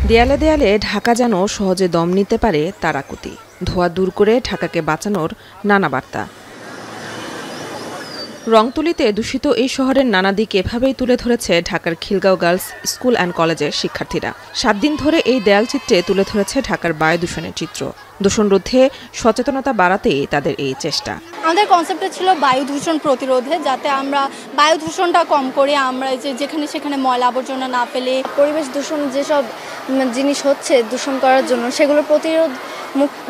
দেয়ালে দেয়ালে ঢাকা যেন সহজে দম নিতে পারে তারাকুতি, ধোঁয়া দূর করে ঢাকাকে বাঁচানোর নানা বার্তা। রংতুলিতে দূষিত এই শহরের নানা দিক এভাবেই তুলে ধরেছে ঢাকার খিলগাঁও গার্লস স্কুল অ্যান্ড কলেজের শিক্ষার্থীরা। 7 দিন ধরে এই দেয়ালচিত্রে তুলে ধরেছে ঢাকার বায়ু দূষণের চিত্র। দূষণ রোধে সচেতনতা বাড়াতেই তাদের এই চেষ্টা। আমাদের কনসেপ্টটা ছিল বায়ু দূষণ প্রতিরোধে, যাতে আমরা বায়ু দূষণটা কম করি, আমরা যেখানে সেখানে ময়লা আবর্জনা না ফেলে। পরিবেশ দূষণ যেসব জিনিস হচ্ছে দূষণ করার জন্য, সেগুলো প্রতিরোধ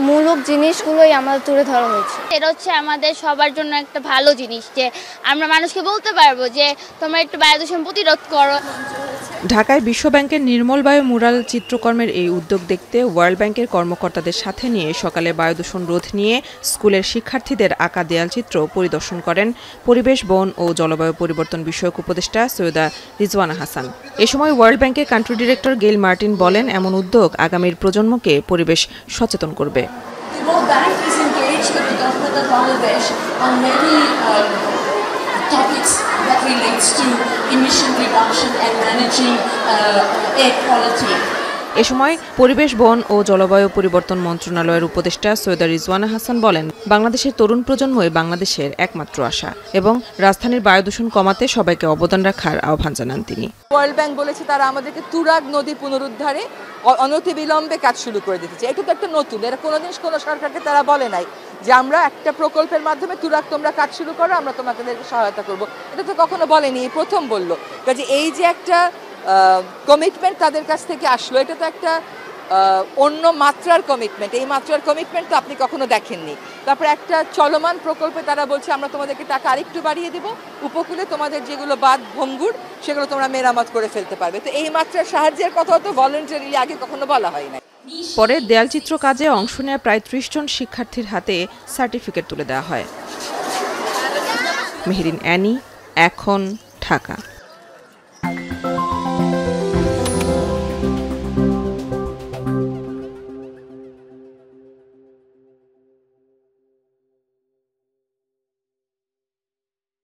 মূলক জিনিসগুলোই আমাদের তুলে ধরা হয়েছে। এটা হচ্ছে আমাদের সবার জন্য একটা ভালো জিনিস যে আমরা মানুষকে বলতে পারবো যে তোমরা একটু বায়ু দূষণ প্রতিরোধ করো। ঢাকায় বিশ্বব্যাংকের নির্মল বায়ু মুরাল চিত্রকর্মের এই উদ্যোগ দেখতে ওয়ার্ল্ড ব্যাংকের কর্মকর্তাদের সাথে নিয়ে সকালে বায়ু দূষণ রোধ নিয়ে স্কুলের শিক্ষার্থীদের আঁকা দেয়ালচিত্র পরিদর্শন করেন পরিবেশ, বন ও জলবায়ু পরিবর্তন বিষয়ক উপদেষ্টা সৈয়দা রিজওয়ানা হাসান। এ সময় ওয়ার্ল্ড ব্যাংকের কান্ট্রি ডিরেক্টর গেইল মার্টিন বলেন, এমন উদ্যোগ আগামীর প্রজন্মকে পরিবেশ সচেতন করবে। Topics that relates to emission reduction and managing air quality. এ সময় পরিবেশ, বন ও জলবায়ু পরিবর্তন মন্ত্রণালয়ের উপদেষ্টা সৈয়দা রিজওয়ানা হাসান বলেন, বাংলাদেশের তরুণ প্রজন্মই বাংলাদেশের একমাত্র আশা এবং রাজধানীর বায়ু দূষণ কমাতে সবাইকে অবদান রাখার আহ্বান জানান তিনি। ওয়ার্ল্ড ব্যাংক বলেছে তারা আমাদেরকে তুরাগ নদী পুনরুদ্ধারে অনতিবিলম্বে কাজ শুরু করে দিতে চায়। এটা তো একটা নতুন, এরা কোনোদিন কোনো সরকারকে তারা বলে নাই যে আমরা একটা প্রকল্পের মাধ্যমে তুরাগ তোমরা কাজ শুরু করো, আমরা তোমাদেরকে সহায়তা করব। এটা তো কখনো বলেনি, প্রথম বললো। কাজে এই যে একটা কমিটমেন্ট তাদের কাছ থেকে আসলো, এটা তো একটা অন্য মাত্রার কমিটমেন্ট। এই মাত্রার কমিটমেন্ট তো আপনি কখনো দেখেননি। তারপরে একটা চলমান প্রকল্পে তারা বলছে আমরা তোমাদেরকে টাকা আরেকটু বাড়িয়ে দেব, উপকূলে তোমাদের যেগুলো বাঁধ ভঙ্গুর সেগুলো তোমরা মেরামত করে ফেলতে পারবে। তো এই মাত্রার সাহায্যের কথা তো ভলান্টারিলি আগে কখনো বলা হয় না। পরে দেয়ালচিত্র কাজে অংশ নেওয়া প্রায় 30 জন শিক্ষার্থীর হাতে সার্টিফিকেট তুলে দেওয়া হয়। মেহেরিন অ্যানি, এখন, ঢাকা।